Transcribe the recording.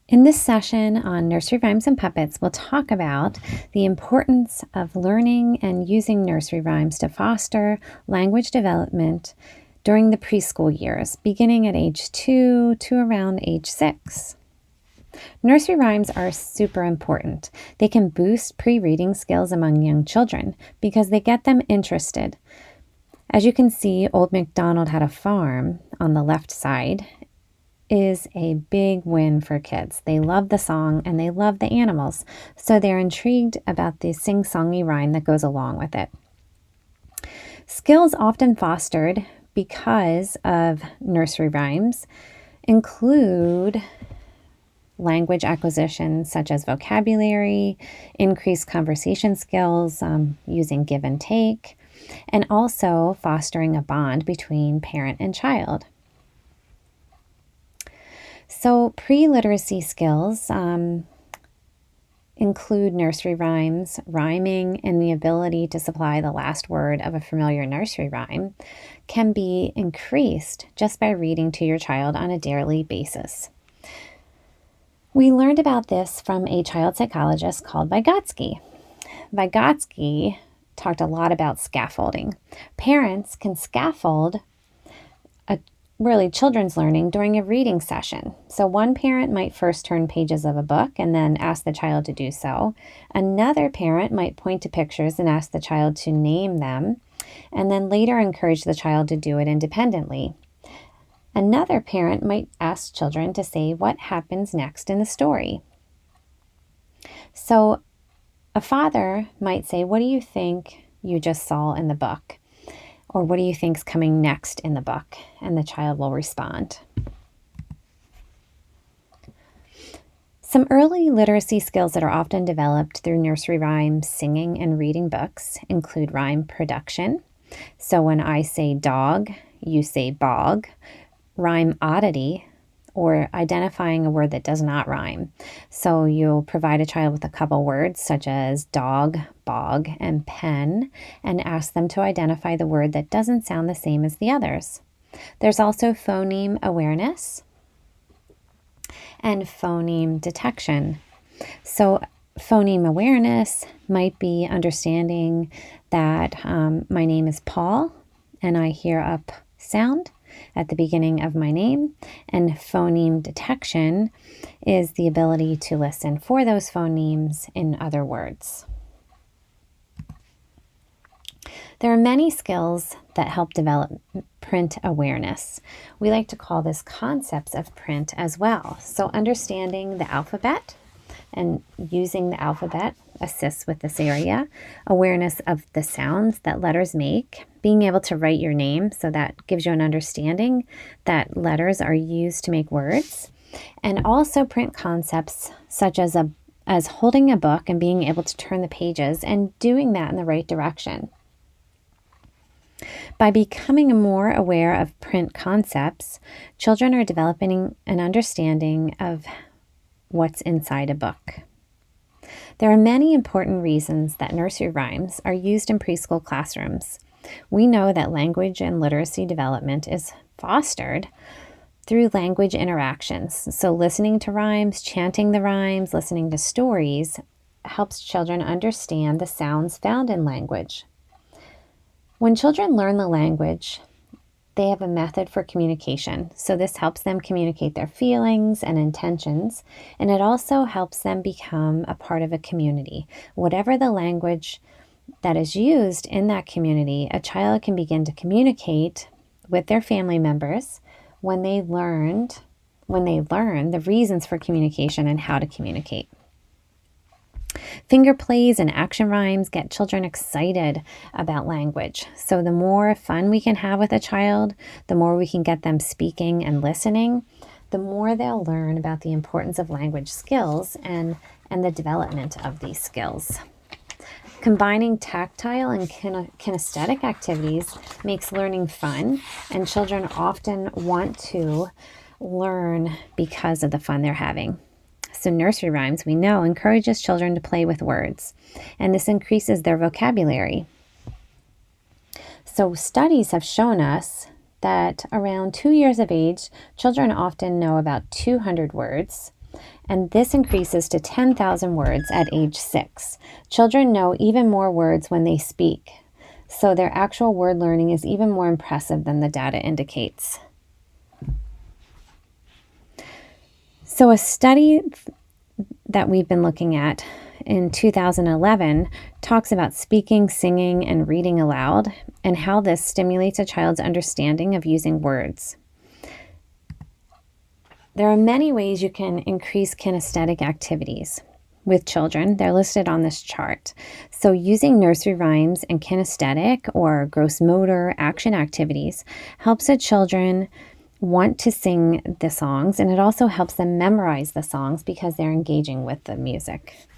In this session on Nursery Rhymes and Puppets, we'll talk about the importance of learning and using nursery rhymes to foster language development during the preschool years, beginning at age 2 to around age 6. Nursery rhymes are super important. They can boost pre-reading skills among young children because they get them interested. As you can see, Old MacDonald Had a Farm on the left side is a big win for kids. They love the song and they love the animals, so they're intrigued about the sing-songy rhyme that goes along with it. Skills often fostered because of nursery rhymes include language acquisition such as vocabulary, increased conversation skills using give and take, and also fostering a bond between parent and child. So pre-literacy skills include nursery rhymes, rhyming, and the ability to supply the last word of a familiar nursery rhyme can be increased just by reading to your child on a daily basis. We learned about this from a child psychologist called Vygotsky. Vygotsky talked a lot about scaffolding. Parents can scaffold children's learning during a reading session. So one parent might first turn pages of a book and then ask the child to do so. Another parent might point to pictures and ask the child to name them, and then later encourage the child to do it independently. Another parent might ask children to say what happens next in the story. So a father might say, "What do you think you just saw in the book?" Or "What do you think's coming next in the book?" And the child will respond. Some early literacy skills that are often developed through nursery rhymes, singing, and reading books include rhyme production. So when I say dog, you say bog. Rhyme oddity, or identifying a word that does not rhyme. So you'll provide a child with a couple words such as dog, bog, and pen, and ask them to identify the word that doesn't sound the same as the others. There's also phoneme awareness and phoneme detection. So phoneme awareness might be understanding that my name is Paul and I hear a p sound at the beginning of my name, and phoneme detection is the ability to listen for those phonemes in other words. There are many skills that help develop print awareness. We like to call this concepts of print as well. So understanding the alphabet and using the alphabet assists with this area. Awareness of the sounds that letters make. Being able to write your name, so that gives you an understanding that letters are used to make words. And also print concepts such as holding a book and being able to turn the pages and doing that in the right direction. By becoming more aware of print concepts, children are developing an understanding of what's inside a book. There are many important reasons that nursery rhymes are used in preschool classrooms. We know that language and literacy development is fostered through language interactions. So listening to rhymes, chanting the rhymes, listening to stories helps children understand the sounds found in language. When children learn the language, they have a method for communication. So this helps them communicate their feelings and intentions, and it also helps them become a part of a community. Whatever the language that is used in that community, a child can begin to communicate with their family members when they learn the reasons for communication and how to communicate. Finger plays and action rhymes get children excited about language. So the more fun we can have with a child, the more we can get them speaking and listening, the more they'll learn about the importance of language skills and the development of these skills. Combining tactile and kinesthetic activities makes learning fun, and children often want to learn because of the fun they're having. So nursery rhymes, we know, encourages children to play with words, and this increases their vocabulary. So studies have shown us that around 2 years of age, children often know about 200 words, and this increases to 10,000 words at age 6. Children know even more words when they speak, so their actual word learning is even more impressive than the data indicates. So a study that we've been looking at in 2011 talks about speaking, singing, and reading aloud, and how this stimulates a child's understanding of using words. There are many ways you can increase kinesthetic activities with children. They're listed on this chart. So using nursery rhymes and kinesthetic or gross motor action activities helps the children want to sing the songs, and it also helps them memorize the songs because they're engaging with the music.